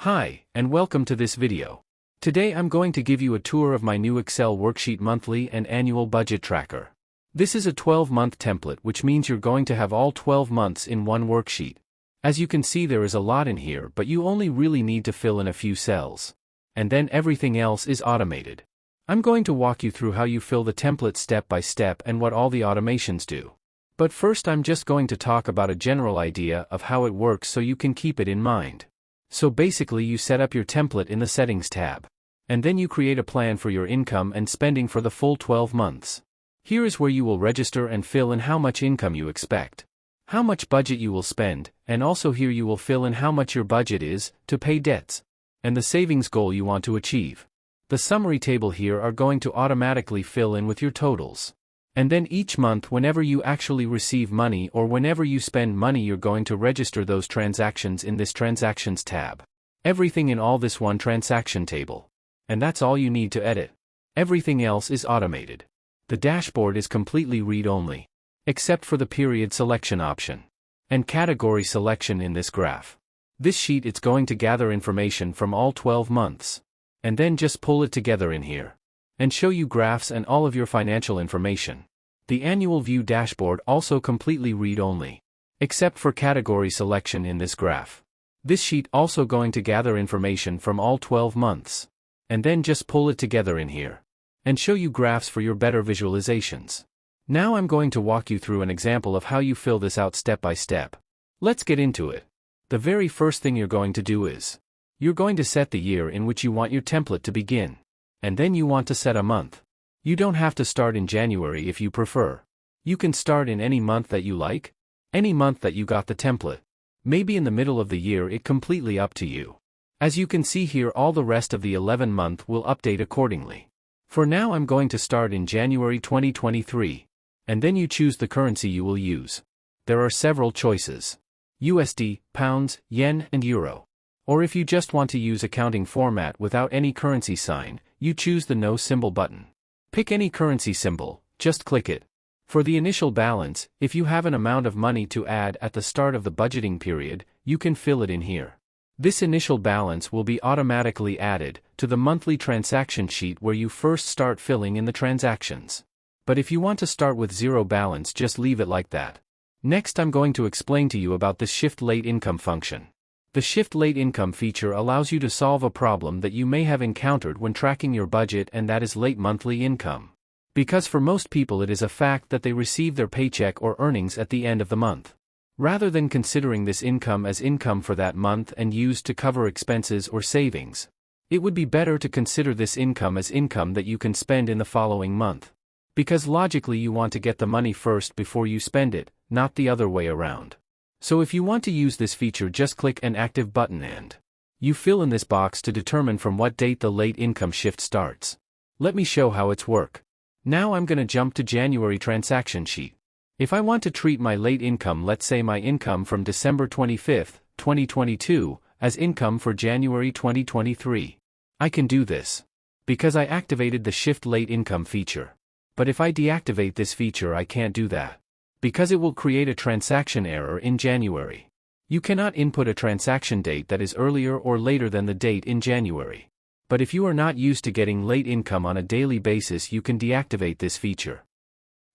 Hi, and welcome to this video. Today I'm going to give you a tour of my new Excel worksheet monthly and annual budget tracker. This is a 12-month template, which means you're going to have all 12 months in one worksheet. As you can see, there is a lot in here, but you only really need to fill in a few cells. And then everything else is automated. I'm going to walk you through how you fill the template step by step and what all the automations do. But first I'm just going to talk about a general idea of how it works so you can keep it in mind. So basically you set up your template in the Settings tab. And then you create a plan for your income and spending for the full 12 months. Here is where you will register and fill in how much income you expect, how much budget you will spend, and also here you will fill in how much your budget is to pay debts, and the savings goal you want to achieve. The summary table here are going to automatically fill in with your totals. And then each month, whenever you actually receive money or whenever you spend money, you're going to register those transactions in this Transactions tab. Everything in all this one transaction table. And that's all you need to edit. Everything else is automated. The dashboard is completely read-only, except for the period selection option and category selection in this graph. This sheet, it's going to gather information from all 12 months, and then just pull it together in here, and show you graphs and all of your financial information. The annual view dashboard also completely read-only, except for category selection in this graph. This sheet also going to gather information from all 12 months, and then just pull it together in here, and show you graphs for your better visualizations. Now I'm going to walk you through an example of how you fill this out step by step. Let's get into it. The very first thing you're going to do is, you're going to set the year in which you want your template to begin. And then you want to set a month. You don't have to start in January if you prefer. You can start in any month that you like, any month that you got the template. Maybe in the middle of the year, it's completely up to you. As you can see here, all the rest of the 11 month will update accordingly. For now I'm going to start in January 2023. And then you choose the currency you will use. There are several choices: USD, pounds, yen, and euro. Or if you just want to use accounting format without any currency sign, you choose the no symbol button. Pick any currency symbol, just click it. For the initial balance, if you have an amount of money to add at the start of the budgeting period, you can fill it in here. This initial balance will be automatically added to the monthly transaction sheet where you first start filling in the transactions. But if you want to start with zero balance, just leave it like that. Next I'm going to explain to you about the Shift Late Income function. The Shift Late Income feature allows you to solve a problem that you may have encountered when tracking your budget, and that is late monthly income. Because for most people it is a fact that they receive their paycheck or earnings at the end of the month. Rather than considering this income as income for that month and used to cover expenses or savings, it would be better to consider this income as income that you can spend in the following month. Because logically you want to get the money first before you spend it, not the other way around. So if you want to use this feature, just click an active button and you fill in this box to determine from what date the late income shift starts. Let me show how it's work. Now I'm going to jump to January transaction sheet. If I want to treat my late income, let's say my income from December 25th, 2022, as income for January 2023, I can do this because I activated the Shift Late Income feature. But if I deactivate this feature, I can't do that, because it will create a transaction error in January. You cannot input a transaction date that is earlier or later than the date in January. But if you are not used to getting late income on a daily basis, you can deactivate this feature.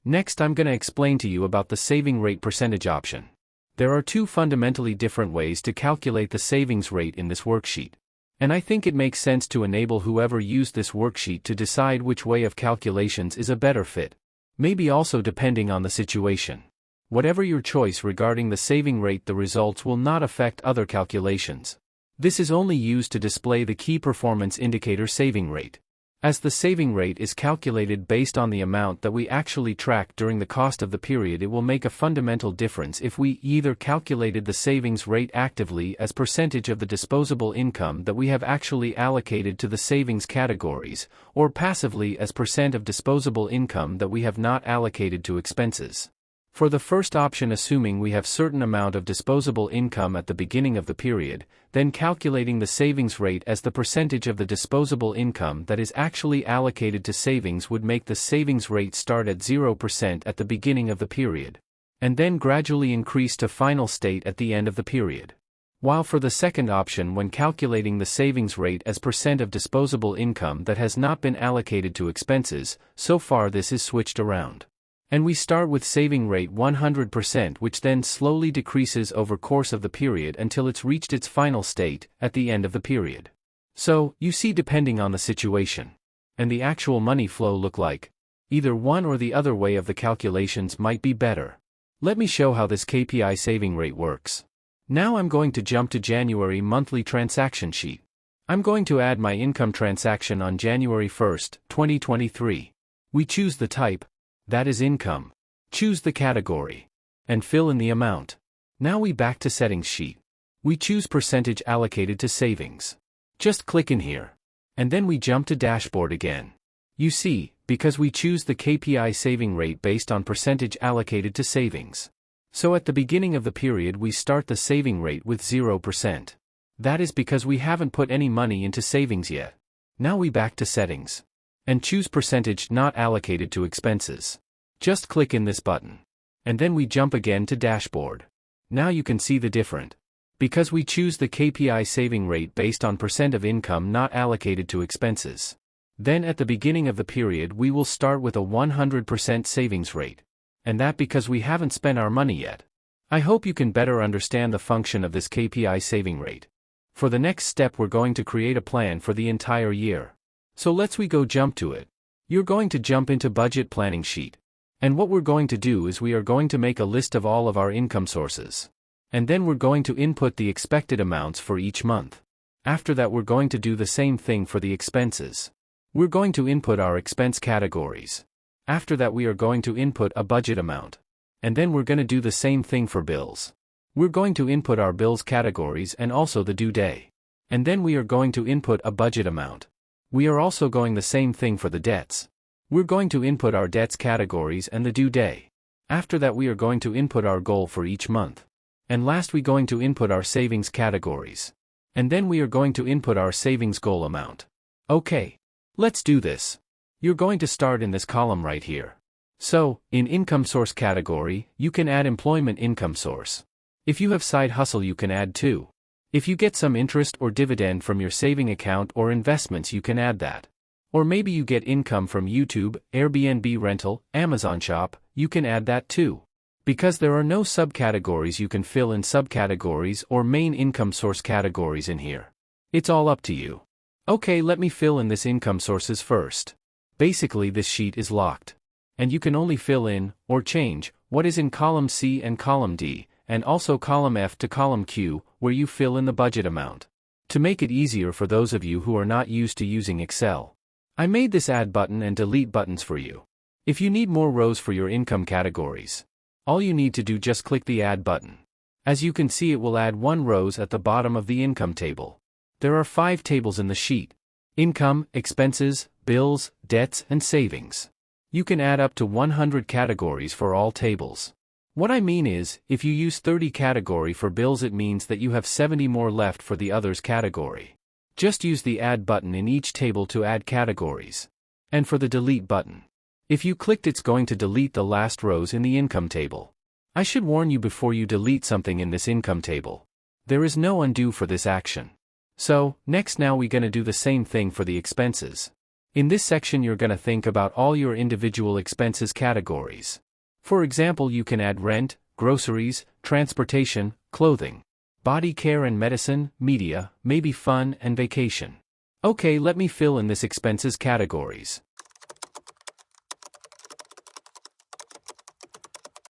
Next I'm going to explain to you about the saving rate percentage option. There are two fundamentally different ways to calculate the savings rate in this worksheet. And I think it makes sense to enable whoever used this worksheet to decide which way of calculations is a better fit. Maybe also depending on the situation. Whatever your choice regarding the saving rate, the results will not affect other calculations. This is only used to display the key performance indicator saving rate. As the saving rate is calculated based on the amount that we actually track during the cost of the period, it will make a fundamental difference if we either calculated the savings rate actively as percentage of the disposable income that we have actually allocated to the savings categories, or passively as percent of disposable income that we have not allocated to expenses. For the first option, assuming we have certain amount of disposable income at the beginning of the period, then calculating the savings rate as the percentage of the disposable income that is actually allocated to savings would make the savings rate start at 0% at the beginning of the period, and then gradually increase to final state at the end of the period. While for the second option, when calculating the savings rate as percent of disposable income that has not been allocated to expenses, so far this is switched around. And we start with saving rate 100%, which then slowly decreases over course of the period until it's reached its final state at the end of the period. So, you see, depending on the situation and the actual money flow look like, either one or the other way of the calculations might be better. Let me show how this KPI saving rate works. Now I'm going to jump to January monthly transaction sheet. I'm going to add my income transaction on January 1st, 2023. We choose the type, that is income. Choose the category. And fill in the amount. Now we back to settings sheet. We choose percentage allocated to savings. Just click in here. And then we jump to dashboard again. You see, because we choose the KPI saving rate based on percentage allocated to savings. So at the beginning of the period we start the saving rate with 0%. That is because we haven't put any money into savings yet. Now we back to settings. And choose percentage not allocated to expenses. Just click in this button. And then we jump again to dashboard. Now you can see the difference. Because we choose the KPI saving rate based on percent of income not allocated to expenses. Then at the beginning of the period we will start with a 100% savings rate. And that because we haven't spent our money yet. I hope you can better understand the function of this KPI saving rate. For the next step we're going to create a plan for the entire year. So let's go jump to it. You're going to jump into budget planning sheet. And what we're going to do is we are going to make a list of all of our income sources. And then we're going to input the expected amounts for each month. After that we're going to do the same thing for the expenses. We're going to input our expense categories. After that we are going to input a budget amount. And then we're going to do the same thing for bills. We're going to input our bills categories and also the due day. And then we are going to input a budget amount. We are also going the same thing for the debts. We're going to input our debts categories and the due day. After that we are going to input our goal for each month. And last we going to input our savings categories. And then we are going to input our savings goal amount. Okay. Let's do this. You're going to start in this column right here. So, in income source category, you can add employment income source. If you have side hustle you can add too. If you get some interest or dividend from your saving account or investments you can add that. Or maybe you get income from YouTube, Airbnb rental, Amazon shop, you can add that too. Because there are no subcategories you can fill in subcategories or main income source categories in here. It's all up to you. Okay, let me fill in this income sources first. Basically this sheet is locked. And you can only fill in, or change, what is in column C and column D, and also column F to column Q, where you fill in the budget amount. To make it easier for those of you who are not used to using Excel, I made this add button and delete buttons for you. If you need more rows for your income categories, all you need to do just click the add button. As you can see it will add 1 rows at the bottom of the income table. There are 5 tables in the sheet. Income, expenses, bills, debts, and savings. You can add up to 100 categories for all tables. What I mean is, if you use 30 category for bills it means that you have 70 more left for the others category. Just use the add button in each table to add categories. And for the delete button. If you clicked it's going to delete the last rows in the income table. I should warn you before you delete something in this income table. There is no undo for this action. So, next now we're gonna do the same thing for the expenses. In this section you're gonna think about all your individual expenses categories. For example you can add rent, groceries, transportation, clothing, body care and medicine, media, maybe fun and vacation. Okay, let me fill in this expenses categories.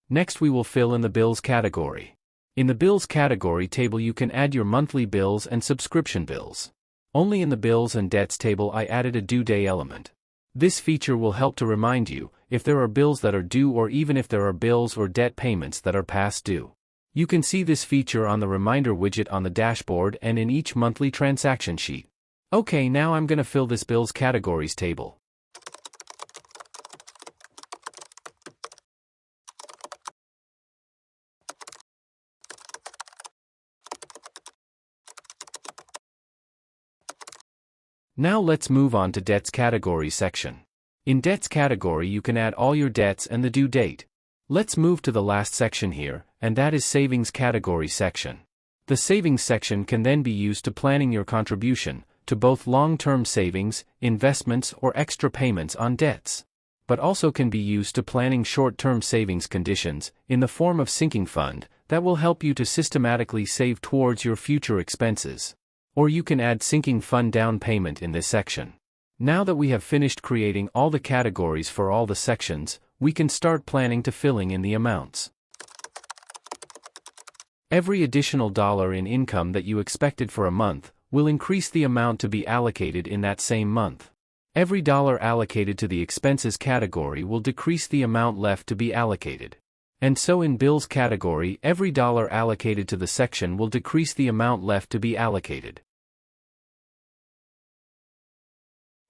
Next we will fill in the bills category. In the bills category table you can add your monthly bills and subscription bills. Only in the bills and debts table I added a due day element. This feature will help to remind you if there are bills that are due or even if there are bills or debt payments that are past due. You can see this feature on the reminder widget on the dashboard and in each monthly transaction sheet. Okay, now I'm gonna fill this bills categories table. Now let's move on to debts category section. In debts category you can add all your debts and the due date. Let's move to the last section here, and that is savings category section. The savings section can then be used to planning your contribution to both long-term savings, investments, or extra payments on debts, but also can be used to planning short-term savings conditions in the form of sinking fund that will help you to systematically save towards your future expenses. Or you can add sinking fund down payment in this section. Now that we have finished creating all the categories for all the sections, we can start planning to filling in the amounts. Every additional dollar in income that you expected for a month will increase the amount to be allocated in that same month. Every dollar allocated to the expenses category will decrease the amount left to be allocated. And so in bills category, every dollar allocated to the section will decrease the amount left to be allocated.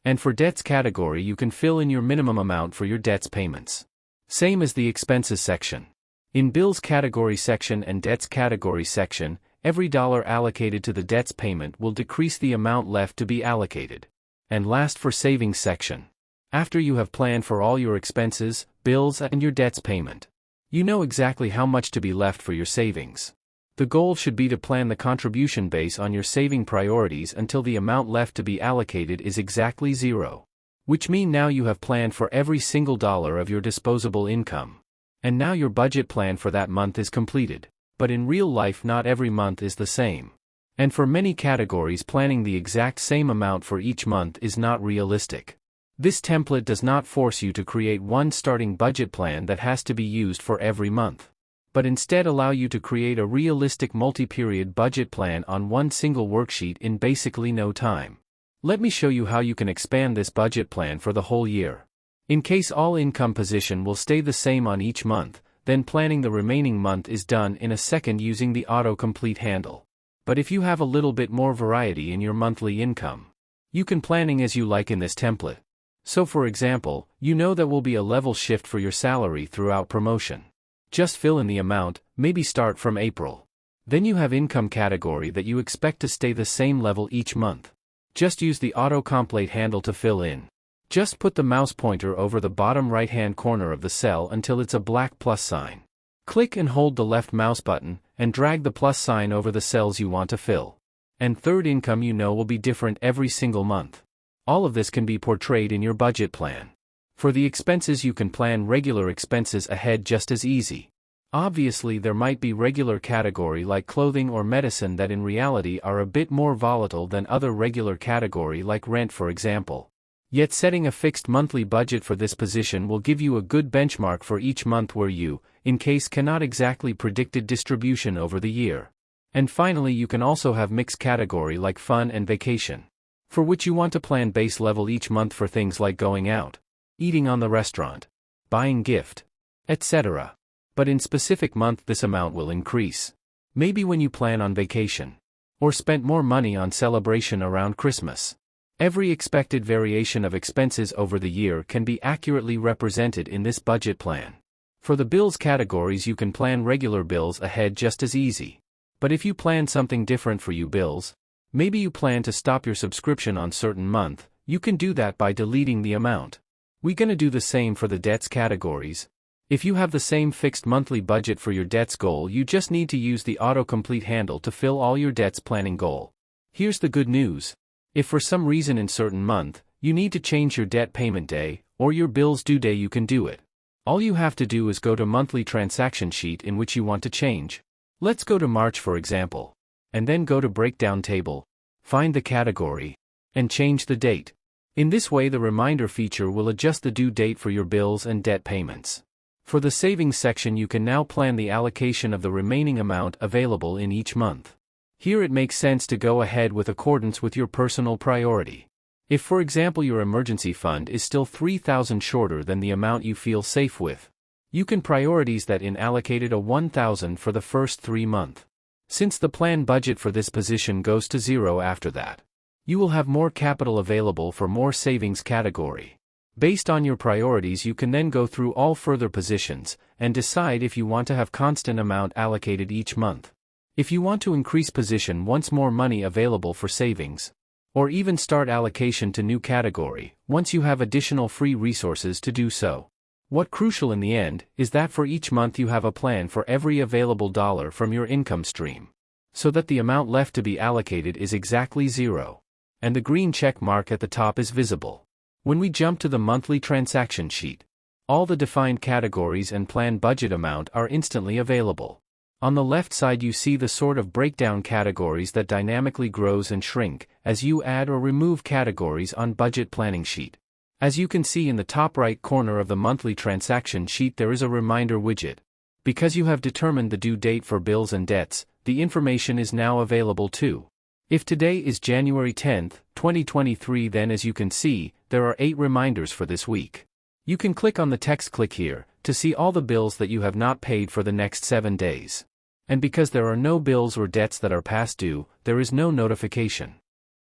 And for debts category, you can fill in your minimum amount for your debts payments. Same as the expenses section. In bills category section and debts category section, every dollar allocated to the debts payment will decrease the amount left to be allocated. And last, for savings section. After you have planned for all your expenses, bills, and your debts payment, you know exactly how much to be left for your savings. The goal should be to plan the contribution base on your saving priorities until the amount left to be allocated is exactly zero. Which means now you have planned for every single dollar of your disposable income. And now your budget plan for that month is completed. But in real life, not every month is the same. And for many categories, planning the exact same amount for each month is not realistic. This template does not force you to create one starting budget plan that has to be used for every month, but instead allow you to create a realistic multi-period budget plan on one single worksheet in basically no time. Let me show you how you can expand this budget plan for the whole year. In case all income position will stay the same on each month, then planning the remaining month is done in a second using the autocomplete handle. But if you have a little bit more variety in your monthly income, you can planning as you like in this template. So for example, you know that will be a level shift for your salary throughout promotion. Just fill in the amount, maybe start from April. Then you have income category that you expect to stay the same level each month. Just use the autocomplete handle to fill in. Just put the mouse pointer over the bottom right-hand corner of the cell until it's a black plus sign. Click and hold the left mouse button, and drag the plus sign over the cells you want to fill. And third, income you know will be different every single month. All of this can be portrayed in your budget plan. For the expenses, you can plan regular expenses ahead just as easy. Obviously, there might be regular category like clothing or medicine that in reality are a bit more volatile than other regular category like rent, for example. Yet setting a fixed monthly budget for this position will give you a good benchmark for each month where you, in case, cannot exactly predicted distribution over the year. And finally, you can also have mixed category like fun and vacation, for which you want to plan base level each month for things like going out, eating on the restaurant, buying gift, etc. But in specific month this amount will increase. Maybe when you plan on vacation, or spent more money on celebration around Christmas. Every expected variation of expenses over the year can be accurately represented in this budget plan. For the bills categories, you can plan regular bills ahead just as easy. But if you plan something different for you bills, maybe you plan to stop your subscription on certain month, you can do that by deleting the amount. We're gonna do the same for the debts categories. If you have the same fixed monthly budget for your debts goal, you just need to use the autocomplete handle to fill all your debts planning goal. Here's the good news. If for some reason in certain month, you need to change your debt payment day, or your bill's due day, you can do it. All you have to do is go to monthly transaction sheet in which you want to change. Let's go to March for example. And then go to breakdown table, find the category, and change the date. In this way the reminder feature will adjust the due date for your bills and debt payments. For the savings section, you can now plan the allocation of the remaining amount available in each month. Here it makes sense to go ahead with accordance with your personal priority. If for example your emergency fund is still $3,000 shorter than the amount you feel safe with, you can prioritize that in allocated a $1,000 for the first 3 months. Since the plan budget for this position goes to zero after that, you will have more capital available for more savings category. Based on your priorities, you can then go through all further positions and decide if you want to have constant amount allocated each month. If you want to increase position once more money available for savings, or even start allocation to new category once you have additional free resources to do so. What crucial in the end is that for each month you have a plan for every available dollar from your income stream. so that the amount left to be allocated is exactly 0. And the green check mark at the top is visible. When we jump to the monthly transaction sheet, all the defined categories and planned budget amount are instantly available. On the left side you see the sort of breakdown categories that dynamically grows and shrink as you add or remove categories on budget planning sheet. As you can see in the top right corner of the monthly transaction sheet there is a reminder widget. Because you have determined the due date for bills and debts, the information is now available too. If today is January 10th, 2023, then as you can see, there are 8 reminders for this week. You can click on the text click here to see all the bills that you have not paid for the next 7 days. And because there are no bills or debts that are past due, there is no notification.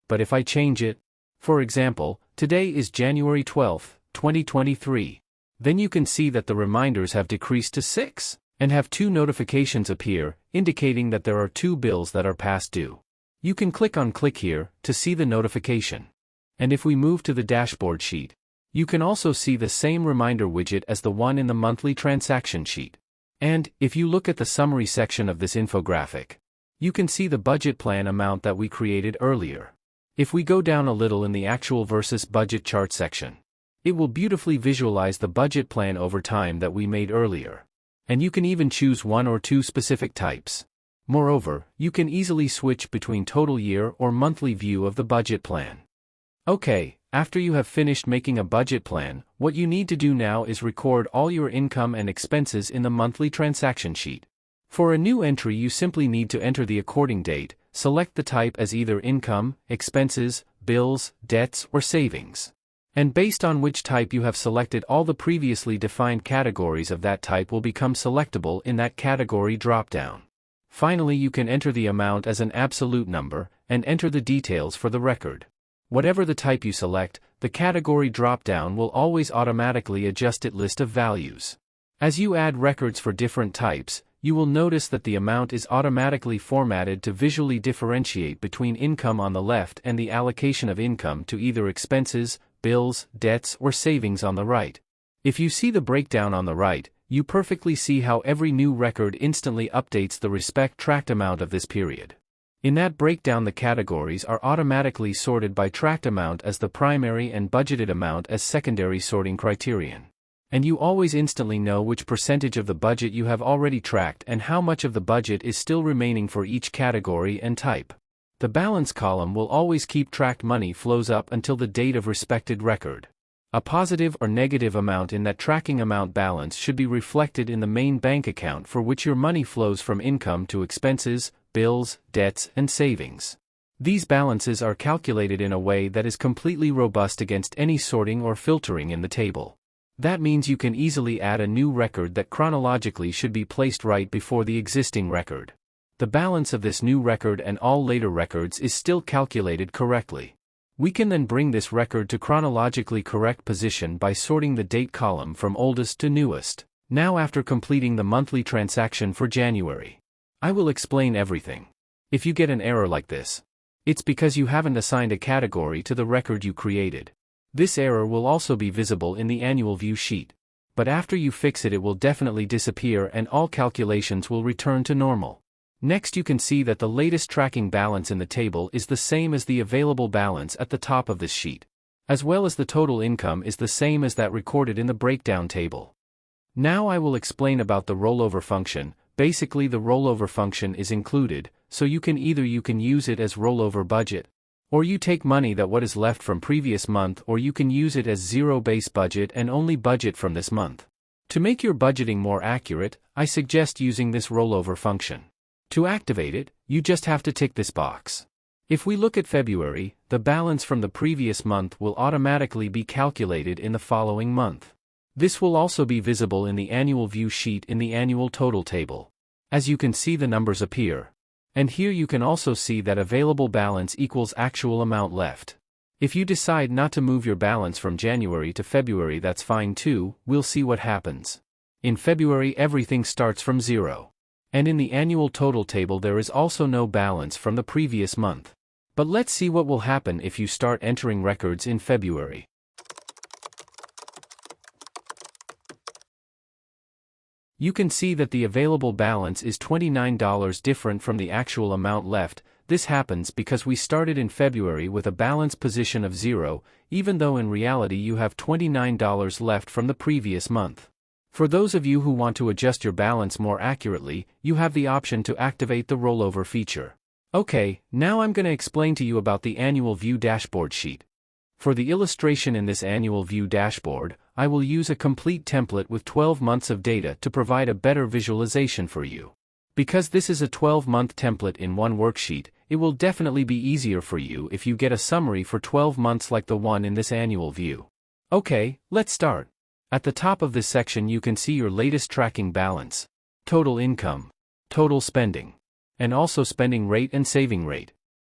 But if I change it, for example, today is January 12th, 2023, then you can see that the reminders have decreased to 6, and have 2 notifications appear, indicating that there are 2 bills that are past due. You can click on click here to see the notification. And if we move to the dashboard sheet, you can also see the same reminder widget as the one in the monthly transaction sheet. And, if you look at the summary section of this infographic, you can see the budget plan amount that we created earlier. If we go down a little in the actual versus budget chart section, it will beautifully visualize the budget plan over time that we made earlier. And you can even choose 1 or 2 specific types. Moreover, you can easily switch between total year or monthly view of the budget plan. Okay, after you have finished making a budget plan, what you need to do now is record all your income and expenses in the monthly transaction sheet. For a new entry you simply need to enter the according date, select the type as either income, expenses, bills, debts, or savings. And based on which type you have selected, all the previously defined categories of that type will become selectable in that category dropdown. Finally, you can enter the amount as an absolute number, and enter the details for the record. Whatever the type you select, the category dropdown will always automatically adjust its list of values. As you add records for different types, you will notice that the amount is automatically formatted to visually differentiate between income on the left and the allocation of income to either expenses, bills, debts, or savings on the right. If you see the breakdown on the right, you perfectly see how every new record instantly updates the respect tracked amount of this period. In that breakdown, the categories are automatically sorted by tracked amount as the primary and budgeted amount as secondary sorting criterion. And you always instantly know which percentage of the budget you have already tracked and how much of the budget is still remaining for each category and type. The balance column will always keep tracked money flows up until the date of respected record. A positive or negative amount in that tracking amount balance should be reflected in the main bank account for which your money flows from income to expenses, bills, debts, and savings. These balances are calculated in a way that is completely robust against any sorting or filtering in the table. That means you can easily add a new record that chronologically should be placed right before the existing record. The balance of this new record and all later records is still calculated correctly. We can then bring this record to chronologically correct position by sorting the date column from oldest to newest. Now, after completing the monthly transaction for January, I will explain everything. If you get an error like this, it's because you haven't assigned a category to the record you created. This error will also be visible in the annual view sheet. But after you fix it, it will definitely disappear and all calculations will return to normal. Next, you can see that the latest tracking balance in the table is the same as the available balance at the top of this sheet, as well as the total income is the same as that recorded in the breakdown table. Now I will explain about the rollover function. Basically, the rollover function is included, so you can use it as rollover budget, or you take money that what is left from previous month, or you can use it as zero base budget and only budget from this month. To make your budgeting more accurate, I suggest using this rollover function. To activate it, you just have to tick this box. If we look at February, the balance from the previous month will automatically be calculated in the following month. This will also be visible in the annual view sheet in the annual total table. As you can see, the numbers appear. And here you can also see that available balance equals actual amount left. If you decide not to move your balance from January to February, that's fine too. We'll see what happens. In February, everything starts from 0. And in the annual total table there is also no balance from the previous month. But let's see what will happen if you start entering records in February. You can see that the available balance is $29 different from the actual amount left. This happens because we started in February with a balance position of 0, even though in reality you have $29 left from the previous month. For those of you who want to adjust your balance more accurately, you have the option to activate the rollover feature. Okay, now I'm going to explain to you about the annual view dashboard sheet. For the illustration in this annual view dashboard, I will use a complete template with 12 months of data to provide a better visualization for you. Because this is a 12-month template in one worksheet, it will definitely be easier for you if you get a summary for 12 months like the one in this annual view. Okay, let's start. At the top of this section you can see your latest tracking balance, total income, total spending, and also spending rate and saving rate.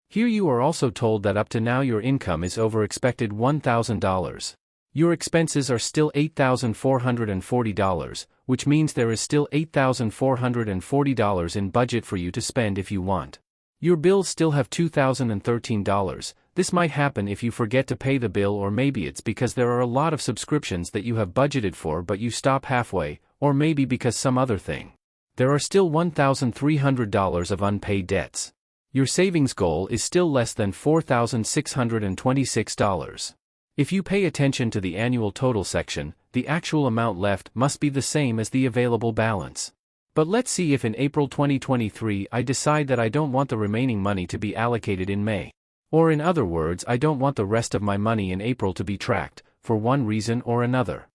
Here you are also told that up to now your income is over expected $1,000. Your expenses are still $8,440, which means there is still $8,440 in budget for you to spend if you want. Your bills still have $2,013. This might happen if you forget to pay the bill, or maybe it's because there are a lot of subscriptions that you have budgeted for but you stop halfway, or maybe because some other thing. There are still $1,300 of unpaid debts. Your savings goal is still less than $4,626. If you pay attention to the annual total section, the actual amount left must be the same as the available balance. But let's see if in April 2023 I decide that I don't want the remaining money to be allocated in May. Or in other words, I don't want the rest of my money in April to be tracked, for one reason or another.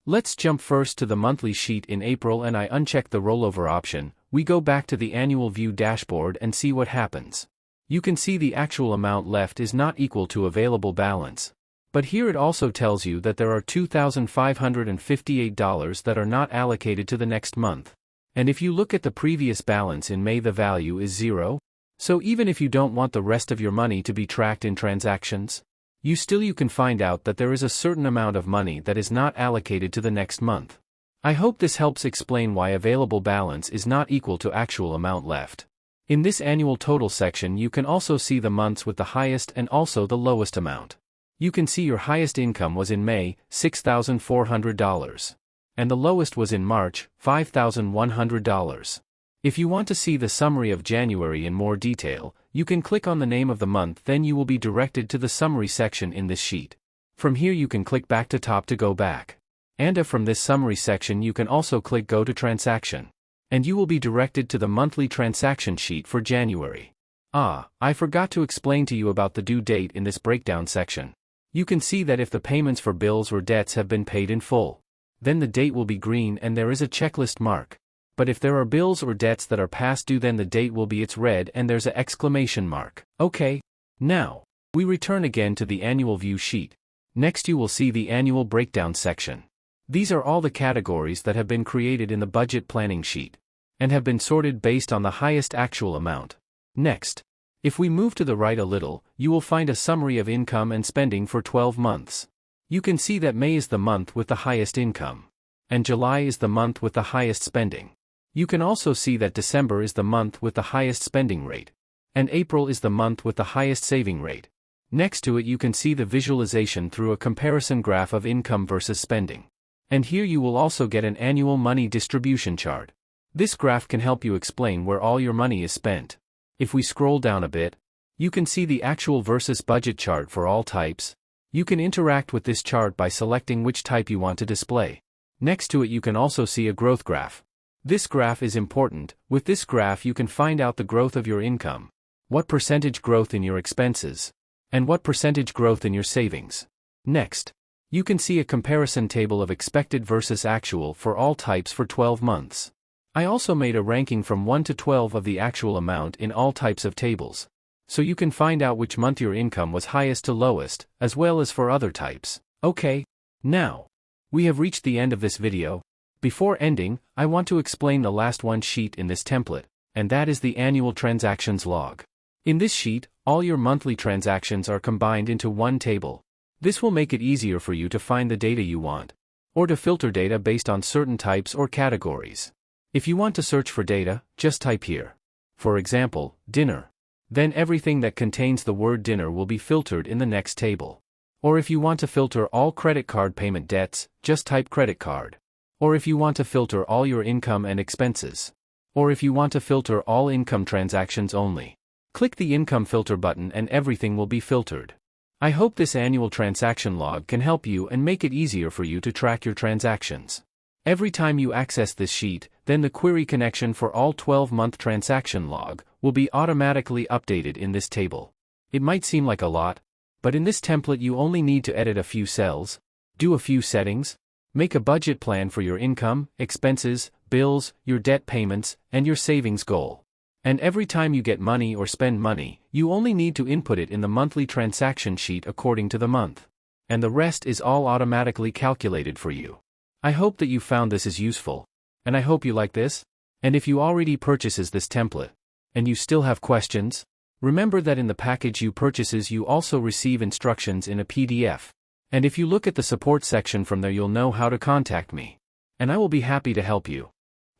Let's jump first to the monthly sheet in April and I uncheck the rollover option. We go back to the annual view dashboard and see what happens. You can see the actual amount left is not equal to available balance. But here it also tells you that there are $2,558 that are not allocated to the next month. And if you look at the previous balance in May, the value is 0. So even if you don't want the rest of your money to be tracked in transactions, you can find out that there is a certain amount of money that is not allocated to the next month. I hope this helps explain why available balance is not equal to actual amount left. In this annual total section you can also see the months with the highest and also the lowest amount. You can see your highest income was in May, $6,400. And the lowest was in March, $5,100. If you want to see the summary of January in more detail, you can click on the name of the month, then you will be directed to the summary section in this sheet. From here you can click back to top to go back. And from this summary section you can also click Go to Transaction. And you will be directed to the monthly transaction sheet for January. I forgot to explain to you about the due date in this breakdown section. You can see that if the payments for bills or debts have been paid in full, then the date will be green and there is a checklist mark. But if there are bills or debts that are past due, then the date will be red and there's an exclamation mark. Okay. Now, we return again to the annual view sheet. Next you will see the annual breakdown section. These are all the categories that have been created in the budget planning sheet and have been sorted based on the highest actual amount. Next, if we move to the right a little, you will find a summary of income and spending for 12 months. You can see that May is the month with the highest income, and July is the month with the highest spending. You can also see that December is the month with the highest spending rate, and April is the month with the highest saving rate. Next to it you can see the visualization through a comparison graph of income versus spending. And here you will also get an annual money distribution chart. This graph can help you explain where all your money is spent. If we scroll down a bit, you can see the actual versus budget chart for all types. You can interact with this chart by selecting which type you want to display. Next to it you can also see a growth graph. This graph is important. With this graph you can find out the growth of your income, what percentage growth in your expenses, and what percentage growth in your savings. Next, you can see a comparison table of expected versus actual for all types for 12 months. I also made a ranking from 1 to 12 of the actual amount in all types of tables, so you can find out which month your income was highest to lowest, as well as for other types. Okay, now, we have reached the end of this video. Before ending, I want to explain the last one sheet in this template, and that is the annual transactions log. In this sheet, all your monthly transactions are combined into one table. This will make it easier for you to find the data you want, or to filter data based on certain types or categories. If you want to search for data, just type here, for example, dinner. Then everything that contains the word dinner will be filtered in the next table. Or if you want to filter all credit card payment debts, just type credit card. Or if you want to filter all your income and expenses. Or if you want to filter all income transactions only. Click the income filter button and everything will be filtered. I hope this annual transaction log can help you and make it easier for you to track your transactions. Every time you access this sheet, then the query connection for all 12-month transaction log will be automatically updated in this table. It might seem like a lot, but in this template you only need to edit a few cells, do a few settings, make a budget plan for your income, expenses, bills, your debt payments, and your savings goal. And every time you get money or spend money, you only need to input it in the monthly transaction sheet according to the month. And the rest is all automatically calculated for you. I hope that you found this is useful. And I hope you like this. And if you already purchases this template, and you still have questions, remember that in the package you purchases you also receive instructions in a PDF. And if you look at the support section from there you'll know how to contact me. And I will be happy to help you.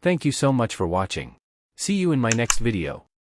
Thank you so much for watching. See you in my next video.